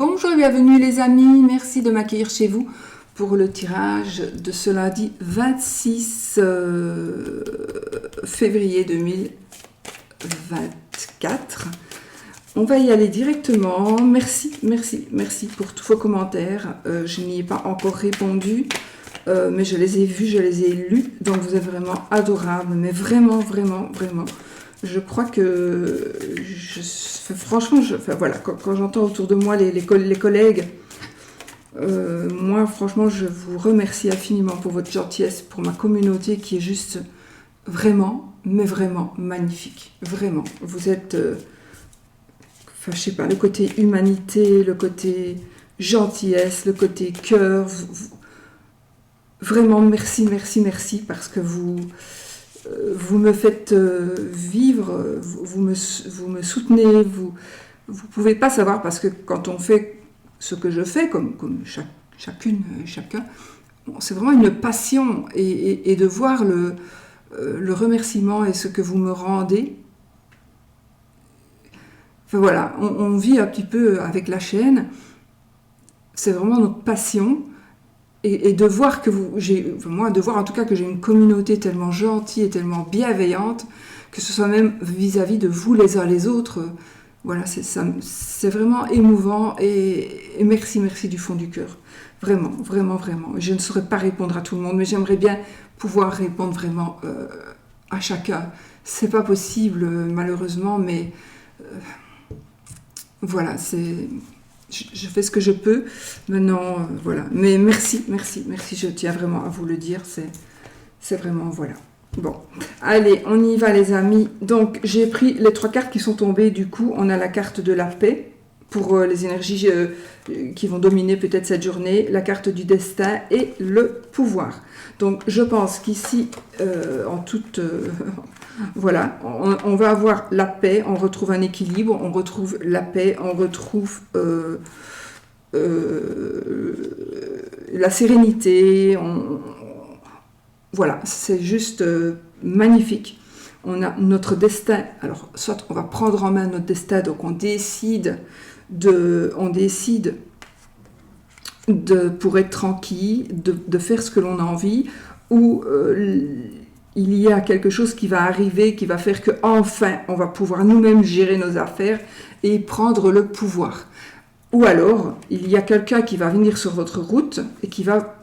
Bonjour et bienvenue les amis, merci de m'accueillir chez vous pour le tirage de ce lundi 26 février 2024. On va y aller directement. Merci pour tous vos commentaires. Je n'y ai pas encore répondu, mais je les ai vus, je les ai lus. Donc vous êtes vraiment adorables, mais vraiment. Je crois que, franchement, voilà, quand j'entends autour de moi les collègues, moi, franchement, je vous remercie infiniment pour votre gentillesse, pour ma communauté qui est juste vraiment, mais vraiment magnifique. Vraiment, vous êtes, enfin, je sais pas, le côté humanité, le côté gentillesse, le côté cœur. Vraiment, merci, parce que vous me faites vivre, vous me soutenez, vous pouvez pas savoir, parce que quand on fait ce que je fais, comme chacune, chacun, c'est vraiment une passion, et de voir le remerciement et ce que vous me rendez. Enfin voilà, on vit un petit peu avec la chaîne, c'est vraiment notre passion. Et de voir que de voir en tout cas que j'ai une communauté tellement gentille et tellement bienveillante, que ce soit même vis-à-vis de vous les uns les autres, voilà, c'est vraiment émouvant, et merci du fond du cœur. Vraiment. Je ne saurais pas répondre à tout le monde, mais j'aimerais bien pouvoir répondre vraiment à chacun. C'est pas possible, malheureusement, mais voilà, je fais ce que je peux. Maintenant, voilà. Mais merci, je tiens vraiment à vous le dire. C'est vraiment, voilà. Bon, allez, on y va les amis. Donc, j'ai pris les 3 cartes qui sont tombées. Du coup, on a la carte de la paix, pour les énergies qui vont dominer peut-être cette journée, la carte du destin et le pouvoir. Donc, je pense qu'ici, en toute... voilà, on va avoir la paix, on retrouve un équilibre, on retrouve la paix, on retrouve la sérénité. Voilà, c'est juste magnifique. On a notre destin. Alors, soit on va prendre en main notre destin, donc on décide pour être tranquille, de faire ce que l'on a envie, ou il y a quelque chose qui va arriver, qui va faire que enfin on va pouvoir nous-mêmes gérer nos affaires et prendre le pouvoir. Ou alors, il y a quelqu'un qui va venir sur votre route et qui va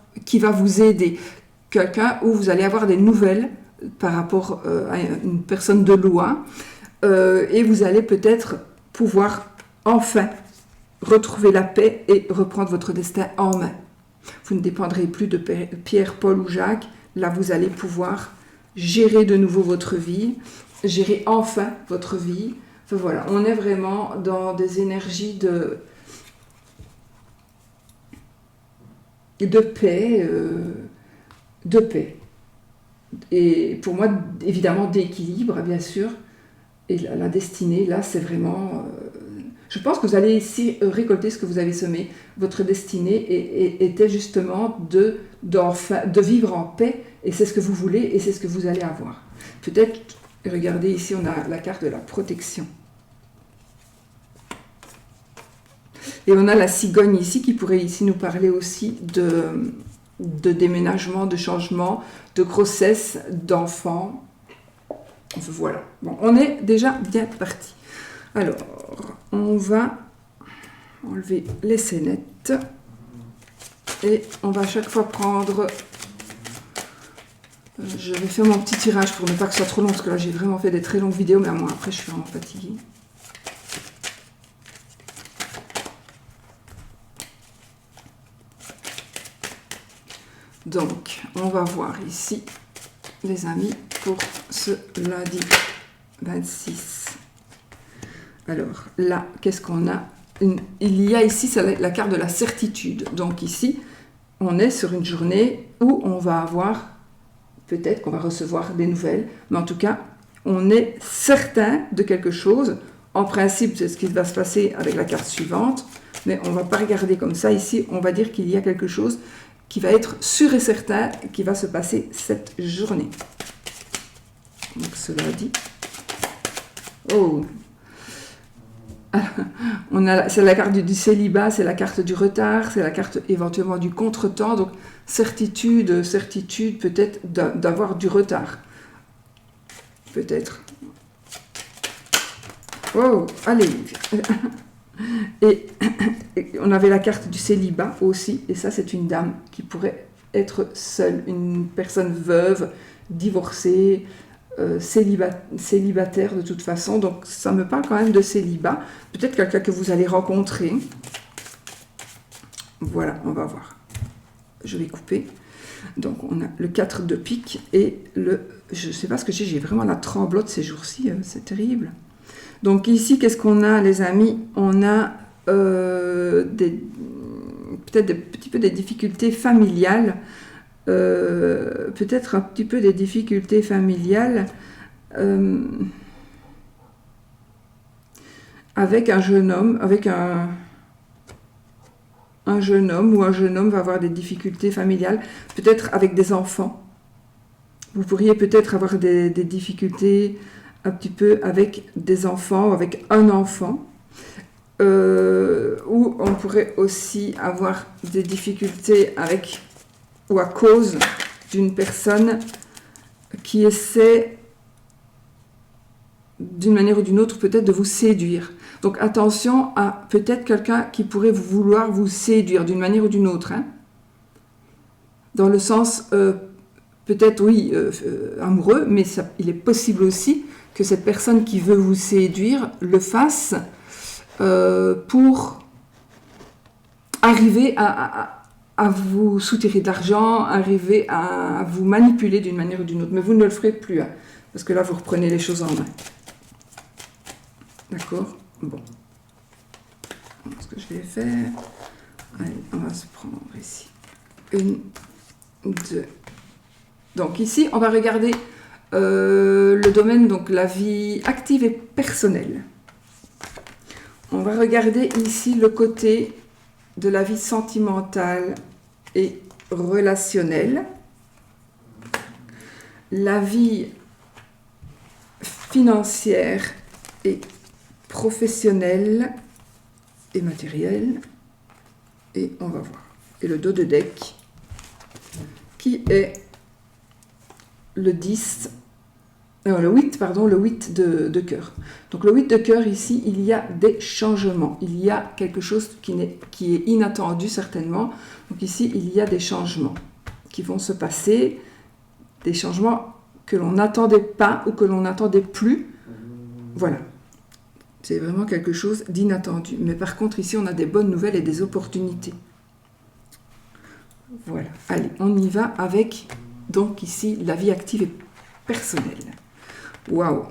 vous aider. Quelqu'un où vous allez avoir des nouvelles par rapport à une personne de loin, et vous allez peut-être pouvoir enfin retrouver la paix et reprendre votre destin en main. Vous ne dépendrez plus de Pierre, Paul ou Jacques. Là, vous allez pouvoir gérer de nouveau votre vie, gérer enfin votre vie. Enfin, voilà, on est vraiment dans des énergies de paix, et pour moi, évidemment, d'équilibre, bien sûr. Et la destinée, là, c'est vraiment... je pense que vous allez ici récolter ce que vous avez semé. Votre destinée était justement de vivre en paix, et c'est ce que vous voulez, et c'est ce que vous allez avoir. Peut-être, regardez ici, on a la carte de la protection. Et on a la cigogne ici, qui pourrait ici nous parler aussi de déménagement, de changement, de grossesse, d'enfants. Voilà. Bon, on est déjà bien parti. Alors, on va enlever les scénettes et on va à chaque fois prendre... je vais faire mon petit tirage pour ne pas que ce soit trop long, parce que là j'ai vraiment fait des très longues vidéos, mais moi après je suis vraiment fatiguée. Donc, on va voir ici, les amis, pour ce lundi 26. Alors, là, qu'est-ce qu'on a? Il y a ici la carte de la certitude. Donc ici, on est sur une journée où on va avoir, peut-être qu'on va recevoir des nouvelles, mais en tout cas, on est certain de quelque chose. En principe, c'est ce qui va se passer avec la carte suivante, mais on ne va pas regarder comme ça. Ici, on va dire qu'il y a quelque chose qui va être sûr et certain qui va se passer cette journée. Donc cela dit... Oh, C'est la carte du célibat, c'est la carte du retard, c'est la carte éventuellement du contretemps. Donc, certitude peut-être d'avoir du retard. Peut-être. Oh, allez. Et on avait la carte du célibat aussi. Et ça, c'est une dame qui pourrait être seule. Une personne veuve, divorcée, célibataire de toute façon. Donc, ça me parle quand même de célibat. Peut-être quelqu'un que vous allez rencontrer. Voilà, on va voir. Je vais couper. Donc, on a le 4 de pique et le... Je ne sais pas ce que j'ai vraiment la tremblote ces jours-ci. C'est terrible. Donc, ici, qu'est-ce qu'on a, les amis? On a peut-être un petit peu des difficultés familiales. Peut-être un petit peu des difficultés familiales avec un jeune homme, avec un jeune homme ou un jeune homme va avoir des difficultés familiales, peut-être avec des enfants. Vous pourriez peut-être avoir des difficultés un petit peu avec des enfants, avec un enfant, ou on pourrait aussi avoir des difficultés avec ou à cause d'une personne qui essaie d'une manière ou d'une autre peut-être de vous séduire. Donc attention à peut-être quelqu'un qui pourrait vouloir vous séduire d'une manière ou d'une autre. Hein. Dans le sens, peut-être oui, amoureux, mais il est possible aussi que cette personne qui veut vous séduire le fasse pour arriver à vous soutirer de l'argent, arriver à vous manipuler d'une manière ou d'une autre. Mais vous ne le ferez plus, hein, parce que là, vous reprenez les choses en main. D'accord? Bon. Ce que je vais faire... Allez, on va se prendre ici. 1, 2. Donc ici, on va regarder le domaine, donc la vie active et personnelle. On va regarder ici le côté de la vie sentimentale et relationnelle, la vie financière et professionnelle et matérielle, et on va voir. Et le dos de deck, qui est le 10, le 8, pardon, le 8 de cœur. Donc le 8 de cœur, ici, il y a des changements. Il y a quelque chose qui est inattendu, certainement. Donc ici, il y a des changements qui vont se passer, des changements que l'on n'attendait pas ou que l'on n'attendait plus. Voilà. C'est vraiment quelque chose d'inattendu. Mais par contre, ici, on a des bonnes nouvelles et des opportunités. Voilà. Allez, on y va avec, donc ici, la vie active et personnelle. Waouh,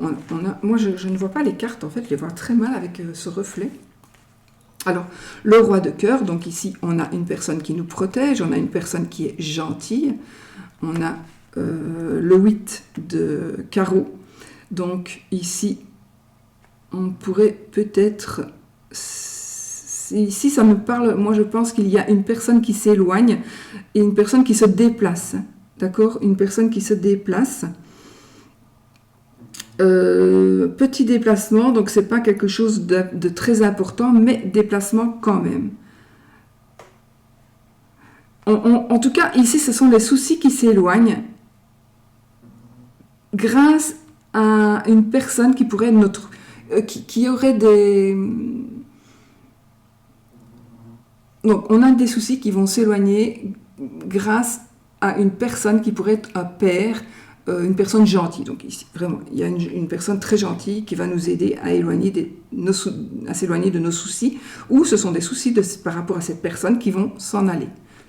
moi je ne vois pas les cartes, en fait, je les vois très mal avec ce reflet. Alors, le roi de cœur, donc ici, on a une personne qui nous protège, on a une personne qui est gentille, on a le 8 de carreau, donc ici, on pourrait peut-être... Ici, ça me parle, moi je pense qu'il y a une personne qui s'éloigne et une personne qui se déplace, d'accord? Une personne qui se déplace. Petit déplacement, donc c'est pas quelque chose de très important, mais déplacement quand même. En tout cas, ici, ce sont les soucis qui s'éloignent grâce à une personne qui pourrait être qui aurait des... Donc, on a des soucis qui vont s'éloigner grâce à une personne qui pourrait être un père, une personne gentille. Donc ici, vraiment, il y a une personne très gentille qui va nous aider à s'éloigner de nos soucis, ou ce sont des soucis par rapport à cette personne qui vont s'en aller.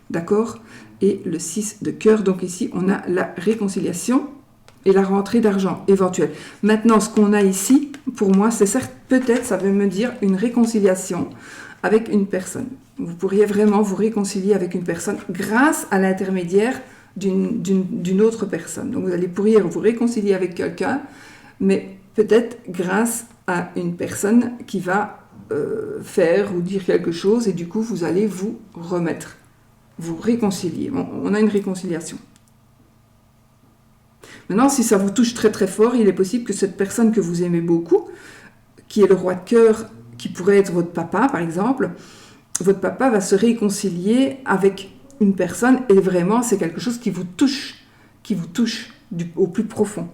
D'accord? Et le 6 de cœur, donc ici, on a la réconciliation et la rentrée d'argent éventuelle. Maintenant, ce qu'on a ici, pour moi, c'est certes, peut-être, ça veut me dire une réconciliation avec une personne. Vous pourriez vraiment vous réconcilier avec une personne grâce à l'intermédiaire d'une autre personne. Donc vous pourriez vous réconcilier avec quelqu'un, mais peut-être grâce à une personne qui va faire ou dire quelque chose, et du coup vous allez vous remettre, vous réconcilier. Bon, on a une réconciliation. Maintenant, si ça vous touche très très fort, il est possible que cette personne que vous aimez beaucoup, qui est le roi de cœur, qui pourrait être votre papa par exemple, votre papa va se réconcilier avec une personne et vraiment c'est quelque chose qui vous touche au plus profond.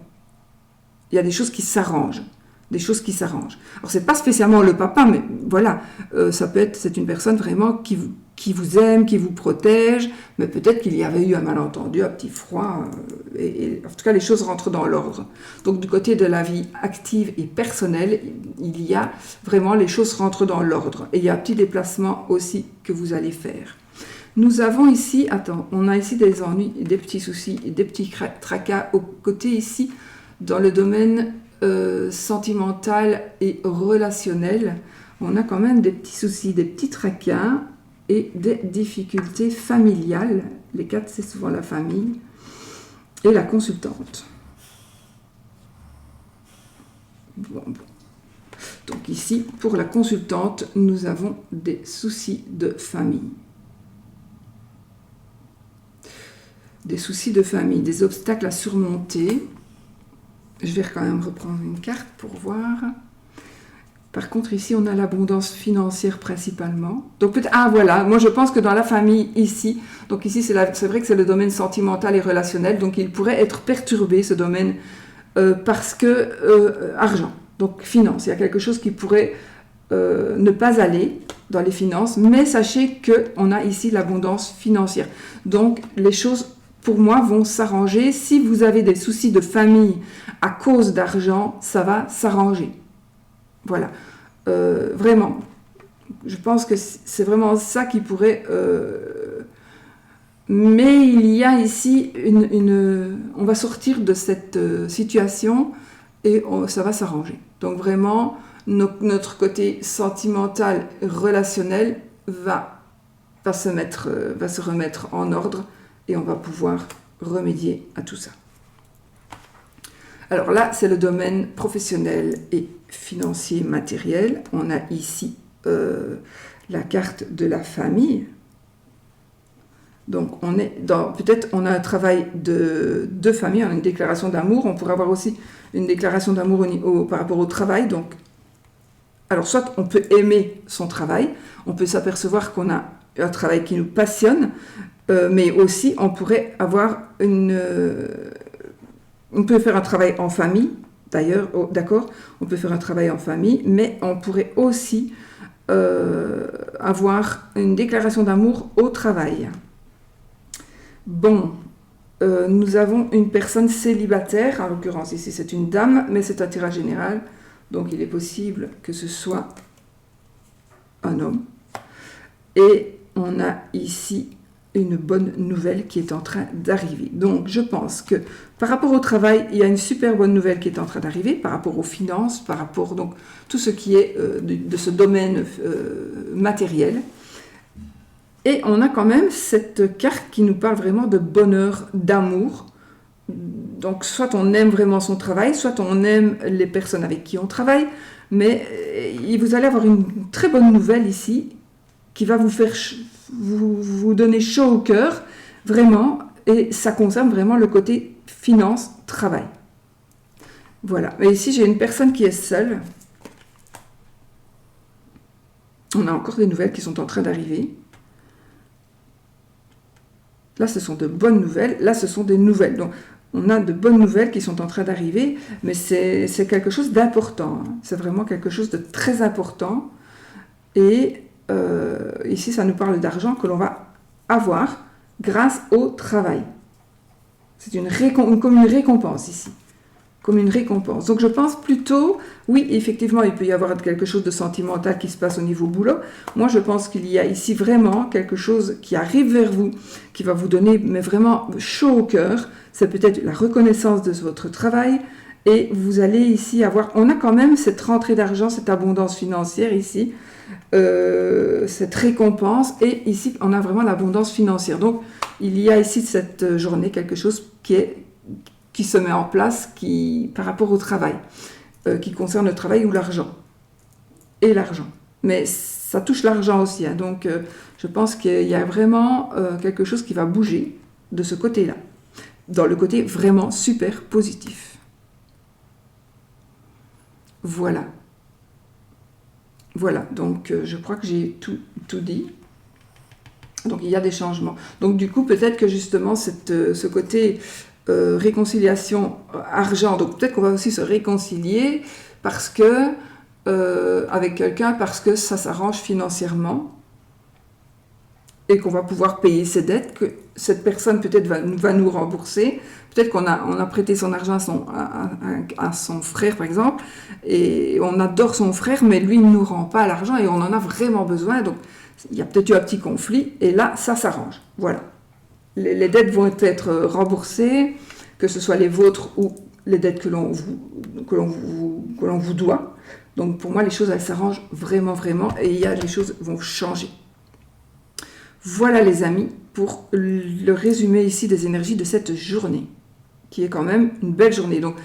Il y a des choses qui s'arrangent. Alors c'est pas spécialement le papa, mais voilà, c'est une personne vraiment qui vous aime, qui vous protège, mais peut-être qu'il y avait eu un malentendu, un petit froid, et en tout cas les choses rentrent dans l'ordre. Donc du côté de la vie active et personnelle, il y a vraiment les choses rentrent dans l'ordre, et il y a un petit déplacement aussi que vous allez faire. Nous avons ici, on a ici des ennuis, des petits soucis, des petits tracas au côté ici, dans le domaine sentimental et relationnel. On a quand même des petits soucis, des petits tracas et des difficultés familiales. Les 4, c'est souvent la famille et la consultante. Bon. Donc ici, pour la consultante, nous avons des soucis de famille. Des soucis de famille, des obstacles à surmonter. Je vais quand même reprendre une carte pour voir. Par contre, ici, on a l'abondance financière principalement. Donc, voilà, moi je pense que dans la famille ici, donc ici, c'est vrai que c'est le domaine sentimental et relationnel, donc il pourrait être perturbé, ce domaine, parce que argent, donc finance. Il y a quelque chose qui pourrait ne pas aller dans les finances, mais sachez qu'on a ici l'abondance financière. Donc, les choses pour moi, vont s'arranger. Si vous avez des soucis de famille à cause d'argent, ça va s'arranger. Voilà. Vraiment. Je pense que c'est vraiment ça qui pourrait... Mais il y a ici on va sortir de cette situation et ça va s'arranger. Donc vraiment, notre côté sentimental, relationnel va se remettre en ordre. Et on va pouvoir remédier à tout ça. Alors là, c'est le domaine professionnel et financier matériel. On a ici la carte de la famille. Donc peut-être on a un travail de famille, on a une déclaration d'amour. On pourrait avoir aussi une déclaration d'amour par rapport au travail. Donc, alors soit on peut aimer son travail, on peut s'apercevoir qu'on a un travail qui nous passionne, mais aussi on pourrait avoir on peut faire un travail en famille, d'ailleurs, d'accord, on peut faire un travail en famille, mais on pourrait aussi avoir une déclaration d'amour au travail. Bon, nous avons une personne célibataire, en l'occurrence ici c'est une dame, mais c'est un tirage général, donc il est possible que ce soit un homme. Et on a ici une bonne nouvelle qui est en train d'arriver. Donc, je pense que par rapport au travail, il y a une super bonne nouvelle qui est en train d'arriver, par rapport aux finances, par rapport donc tout ce qui est de ce domaine matériel. Et on a quand même cette carte qui nous parle vraiment de bonheur, d'amour. Donc, soit on aime vraiment son travail, soit on aime les personnes avec qui on travaille, mais vous allez avoir une très bonne nouvelle ici qui va vous faire vous donner chaud au cœur, vraiment, et ça concerne vraiment le côté finance, travail. Voilà. Et ici, j'ai une personne qui est seule. On a encore des nouvelles qui sont en train d'arriver. Là, ce sont de bonnes nouvelles. Là, ce sont des nouvelles. Donc, on a de bonnes nouvelles qui sont en train d'arriver, mais c'est quelque chose d'important. C'est vraiment quelque chose de très important. Et ici, ça nous parle d'argent que l'on va avoir grâce au travail. C'est comme une récompense ici. Comme une récompense. Donc je pense plutôt, oui, effectivement, il peut y avoir quelque chose de sentimental qui se passe au niveau boulot. Moi, je pense qu'il y a ici vraiment quelque chose qui arrive vers vous, qui va vous donner, mais vraiment chaud au cœur. C'est peut-être la reconnaissance de votre travail. Et vous allez ici avoir, on a quand même cette rentrée d'argent, cette abondance financière ici, cette récompense, et ici on a vraiment l'abondance financière. Donc il y a ici cette journée quelque chose qui se met en place par rapport au travail, qui concerne le travail ou l'argent. Et l'argent. Mais ça touche l'argent aussi, hein, donc je pense qu'il y a vraiment quelque chose qui va bouger de ce côté-là, dans le côté vraiment super positif. Voilà. Voilà, donc je crois que j'ai tout dit. Donc il y a des changements. Donc du coup, peut-être que justement, ce côté réconciliation argent, donc peut-être qu'on va aussi se réconcilier parce que, avec quelqu'un parce que ça s'arrange financièrement et qu'on va pouvoir payer ses dettes, que cette personne peut-être va nous rembourser. Peut-être qu'on a prêté son argent à son frère, par exemple, et on adore son frère, mais lui, il ne nous rend pas l'argent et on en a vraiment besoin. Donc, il y a peut-être eu un petit conflit, et là, ça s'arrange. Voilà. Les dettes vont être remboursées, que ce soit les vôtres ou les dettes que l'on vous doit. Donc, pour moi, les choses, elles s'arrangent vraiment, vraiment, et les choses vont changer. Voilà, les amis, pour le résumé ici des énergies de cette journée, qui est quand même une belle journée. Donc,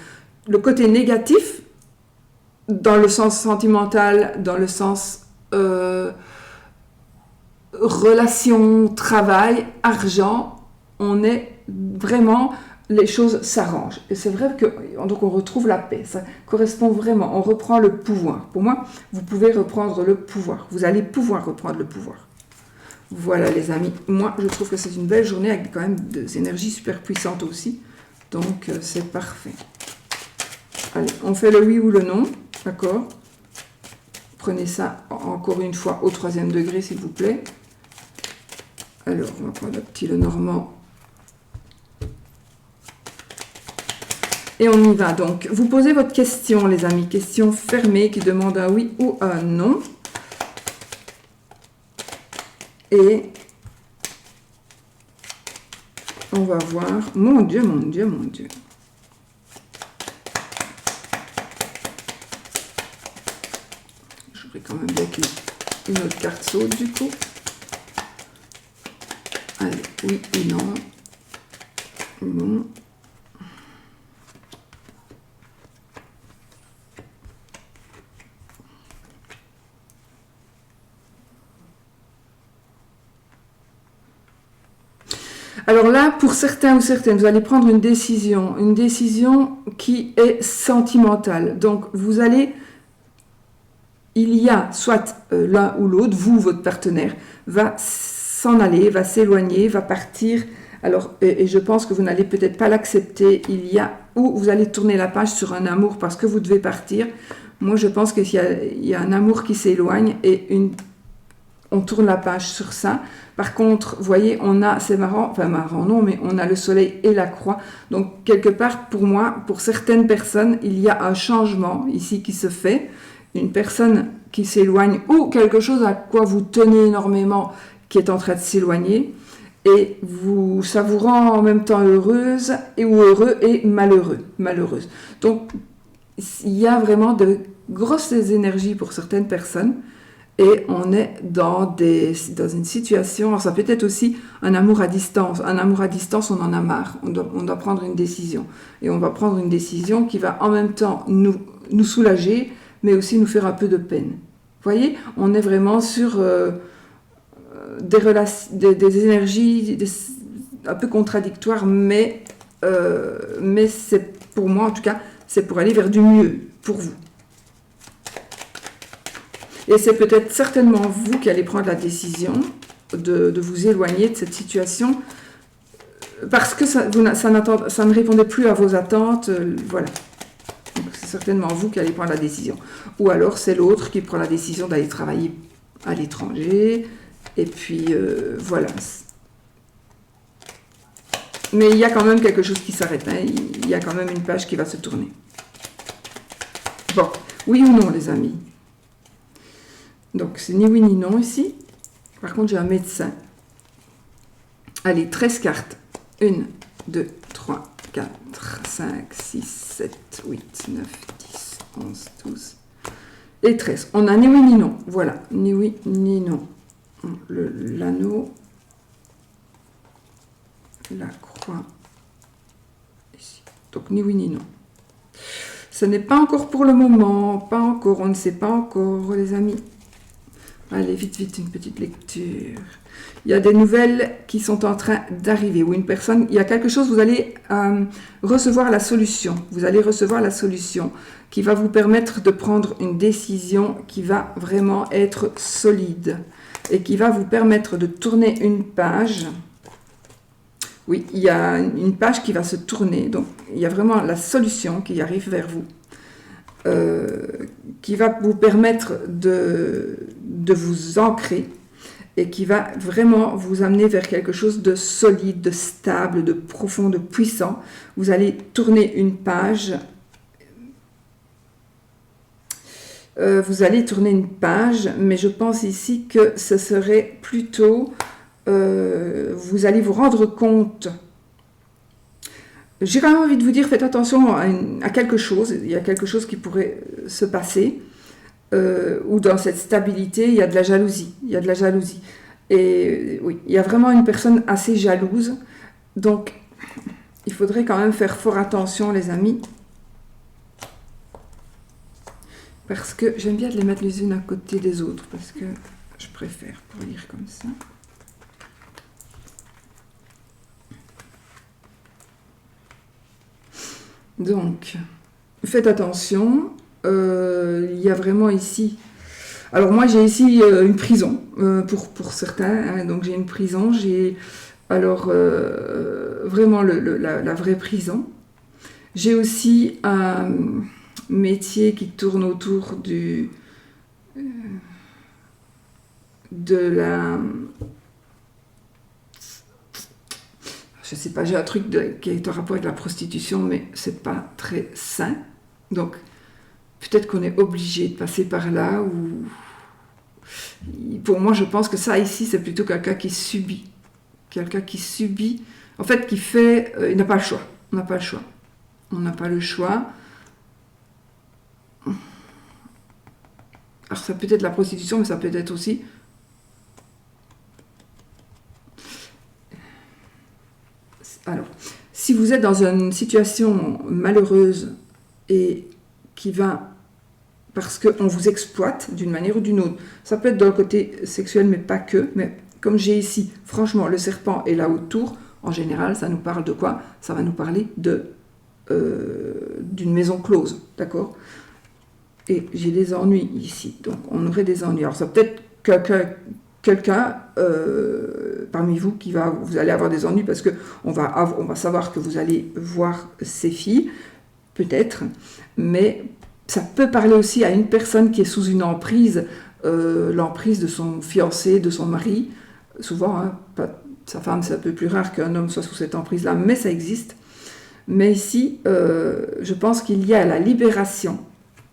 le côté négatif, dans le sens sentimental, dans le sens relation, travail, argent, on est vraiment, les choses s'arrangent. Et c'est vrai que donc on retrouve la paix, ça correspond vraiment, on reprend le pouvoir. Pour moi, vous pouvez reprendre le pouvoir, vous allez pouvoir reprendre le pouvoir. Voilà, les amis, moi je trouve que c'est une belle journée avec quand même des énergies super puissantes aussi, donc c'est parfait. Allez, on fait le oui ou le non, d'accord? Prenez ça encore une fois au 3e degré, s'il vous plaît. Alors, on va prendre le petit Lenormand. Et on y va donc. Vous posez votre question, les amis. Question fermée qui demande un oui ou un non. Et on va voir. Mon Dieu, mon Dieu, mon Dieu. J'aurais quand même bien qu'une autre carte saute du coup. Allez, oui ou non. Bon. Alors là, pour certains ou certaines, vous allez prendre une décision qui est sentimentale. Donc, il y a soit l'un ou l'autre, vous, votre partenaire, va s'en aller, va s'éloigner, va partir. Alors, et je pense que vous n'allez peut-être pas l'accepter. Ou vous allez tourner la page sur un amour parce que vous devez partir. Moi, je pense qu'il y a un amour qui s'éloigne et on tourne la page sur ça. Par contre, vous voyez, c'est marrant, enfin marrant non, mais on a le soleil et la croix. Donc, quelque part, pour moi, pour certaines personnes, il y a un changement ici qui se fait. Une personne qui s'éloigne ou quelque chose à quoi vous tenez énormément qui est en train de s'éloigner. Et ça vous rend en même temps heureuse ou heureux et malheureuse. Donc, il y a vraiment de grosses énergies pour certaines personnes. Et on est dans une situation, alors ça peut être aussi un amour à distance. Un amour à distance, on en a marre. On doit prendre une décision. Et on va prendre une décision qui va en même temps nous soulager, mais aussi nous faire un peu de peine. Vous voyez, on est vraiment sur des énergies un peu contradictoires, mais c'est pour moi, en tout cas, c'est pour aller vers du mieux, pour vous. Et c'est peut-être certainement vous qui allez prendre la décision de vous éloigner de cette situation parce que ça ne répondait plus à vos attentes. Voilà. Donc c'est certainement vous qui allez prendre la décision. Ou alors c'est l'autre qui prend la décision d'aller travailler à l'étranger. Et puis voilà. Mais il y a quand même quelque chose qui s'arrête. Hein. Il y a quand même une page qui va se tourner. Bon, oui ou non les amis? Donc, c'est ni oui ni non ici. Par contre, j'ai un médecin. Allez, 13 cartes. 1, 2, 3, 4, 5, 6, 7, 8, 9, 10, 11, 12 et 13. On a ni oui ni non. Voilà, ni oui ni non. L'anneau, la croix, ici. Donc, ni oui ni non. Ce n'est pas encore pour le moment. Pas encore. On ne sait pas encore, les amis. Allez, vite, vite, une petite lecture. Il y a des nouvelles qui sont en train d'arriver, ou une personne, il y a quelque chose, vous allez recevoir la solution. Vous allez recevoir la solution qui va vous permettre de prendre une décision qui va vraiment être solide et qui va vous permettre de tourner une page. Oui, il y a une page qui va se tourner, donc il y a vraiment la solution qui arrive vers vous, qui va vous permettre de vous ancrer et qui va vraiment vous amener vers quelque chose de solide, de stable, de profond, de puissant. Vous allez tourner une page. Mais je pense ici que ce serait plutôt... vous allez vous rendre compte. J'ai quand même envie de vous dire, faites attention à quelque chose. Il y a quelque chose qui pourrait se passer. Où dans cette stabilité, il y a de la jalousie. Il y a de la jalousie. Et oui, il y a vraiment une personne assez jalouse. Donc, il faudrait quand même faire fort attention, les amis. Parce que j'aime bien de les mettre les unes à côté des autres. Parce que je préfère pour lire comme ça. Donc, faites attention. Il y a vraiment ici... Alors moi j'ai ici une prison pour certains, hein, donc j'ai une prison, j'ai alors vraiment la vraie prison. J'ai aussi un métier qui tourne autour de la... Je sais pas, j'ai un truc qui est en rapport avec la prostitution, mais c'est pas très sain. Donc peut-être qu'on est obligé de passer par là, ou... Pour moi, je pense que ça, ici, c'est plutôt quelqu'un qui subit. Quelqu'un qui subit, en fait, qui fait... il n'a pas le choix. On n'a pas le choix. On n'a pas le choix. Alors, ça peut être la prostitution, mais ça peut être aussi... Alors, si vous êtes dans une situation malheureuse et qui va... parce qu'on vous exploite d'une manière ou d'une autre. Ça peut être dans le côté sexuel, mais pas que. Mais comme j'ai ici, franchement, le serpent est là autour. En général, ça nous parle de quoi? Ça va nous parler d'une maison close, d'accord? Et j'ai des ennuis ici. Donc, on aurait des ennuis. Alors, ça peut être quelqu'un parmi vous vous allez avoir des ennuis parce qu'on va savoir que vous allez voir ces filles, peut-être, mais... Ça peut parler aussi à une personne qui est sous une emprise, l'emprise de son fiancé, de son mari. Souvent, hein, sa femme, c'est un peu plus rare qu'un homme soit sous cette emprise-là, mais ça existe. Mais ici, je pense qu'il y a la libération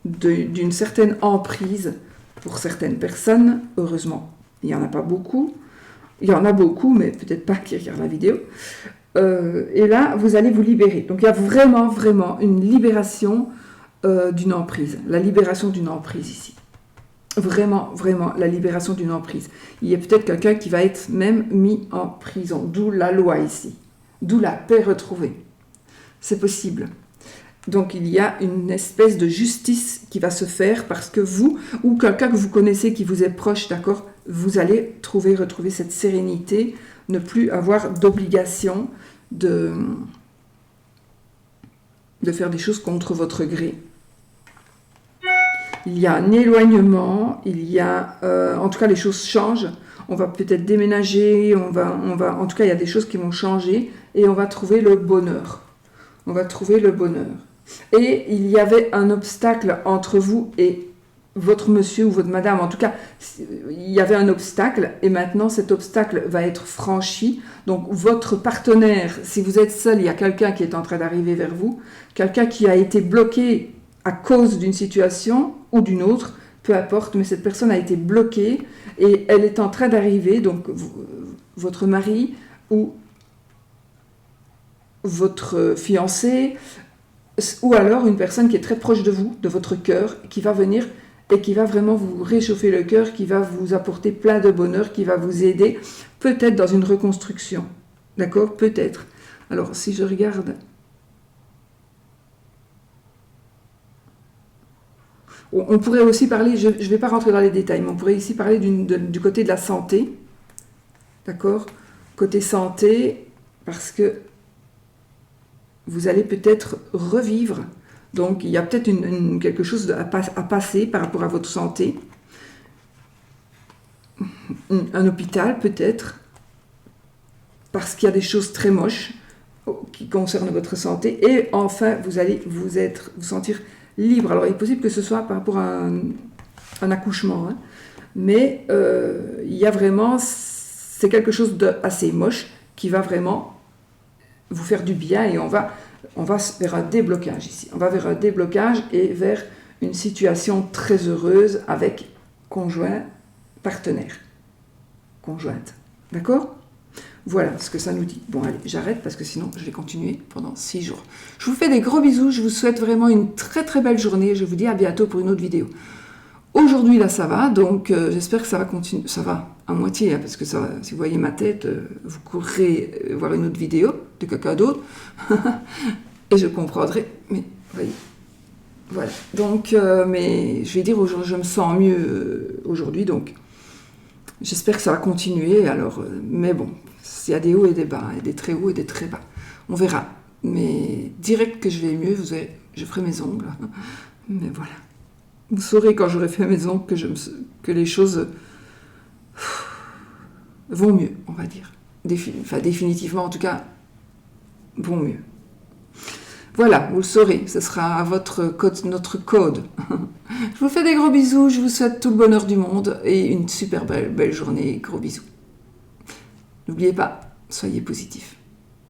d'une certaine emprise pour certaines personnes. Heureusement, il n'y en a pas beaucoup. Il y en a beaucoup, mais peut-être pas qui regardent la vidéo. Et là, vous allez vous libérer. Donc, il y a vraiment, vraiment une libération d'une emprise, la libération d'une emprise ici. Vraiment, vraiment, la libération d'une emprise. Il y a peut-être quelqu'un qui va être même mis en prison, d'où la loi ici, d'où la paix retrouvée. C'est possible. Donc il y a une espèce de justice qui va se faire parce que vous, ou quelqu'un que vous connaissez qui vous est proche, d'accord, vous allez retrouver cette sérénité, ne plus avoir d'obligation de faire des choses contre votre gré. Il y a un éloignement, il y a... en tout cas, les choses changent. On va peut-être déménager, en tout cas, il y a des choses qui vont changer et on va trouver le bonheur. On va trouver le bonheur. Et il y avait un obstacle entre vous et votre monsieur ou votre madame. En tout cas, il y avait un obstacle et maintenant, cet obstacle va être franchi. Donc, votre partenaire, si vous êtes seul, il y a quelqu'un qui est en train d'arriver vers vous, quelqu'un qui a été bloqué à cause d'une situation ou d'une autre, peu importe, mais cette personne a été bloquée et elle est en train d'arriver, donc votre mari ou votre fiancé, ou alors une personne qui est très proche de vous, de votre cœur, qui va venir et qui va vraiment vous réchauffer le cœur, qui va vous apporter plein de bonheur, qui va vous aider, peut-être dans une reconstruction. D'accord? Peut-être. Alors, si je regarde... On pourrait aussi parler, je ne vais pas rentrer dans les détails, mais on pourrait ici parler du côté de la santé. D'accord? Côté santé, parce que vous allez peut-être revivre. Donc, il y a peut-être quelque chose à passer par rapport à votre santé. Un hôpital, peut-être, parce qu'il y a des choses très moches qui concernent votre santé. Et enfin, vous allez vous sentir libre. Alors, il est possible que ce soit par rapport à un accouchement, hein, mais il y a vraiment, c'est quelque chose d'assez moche qui va vraiment vous faire du bien, et on va vers un déblocage ici. On va vers un déblocage et vers une situation très heureuse avec conjoint, partenaire, conjointe. D'accord? Voilà ce que ça nous dit. Bon, allez, j'arrête parce que sinon je vais continuer pendant 6 jours. Je vous fais des gros bisous, je vous souhaite vraiment une très très belle journée. Je vous dis à bientôt pour une autre vidéo. Aujourd'hui, là, ça va, donc j'espère que ça va continuer. Ça va à moitié, hein, parce que ça, si vous voyez ma tête, vous courrez voir une autre vidéo de quelqu'un d'autre, et je comprendrai. Mais, voyez, voilà. Donc, mais je vais dire, je me sens mieux aujourd'hui, donc j'espère que ça va continuer. Alors, mais bon, il y a des hauts et des bas, et des très hauts et des très bas. On verra. Mais direct que je vais mieux, je ferai mes ongles. Mais voilà. Vous saurez quand j'aurai fait mes ongles que les choses vont mieux, on va dire. Définitivement, en tout cas, vont mieux. Voilà, vous le saurez, ce sera notre code. Je vous fais des gros bisous, je vous souhaite tout le bonheur du monde et une super belle journée. Gros bisous. N'oubliez pas, soyez positifs.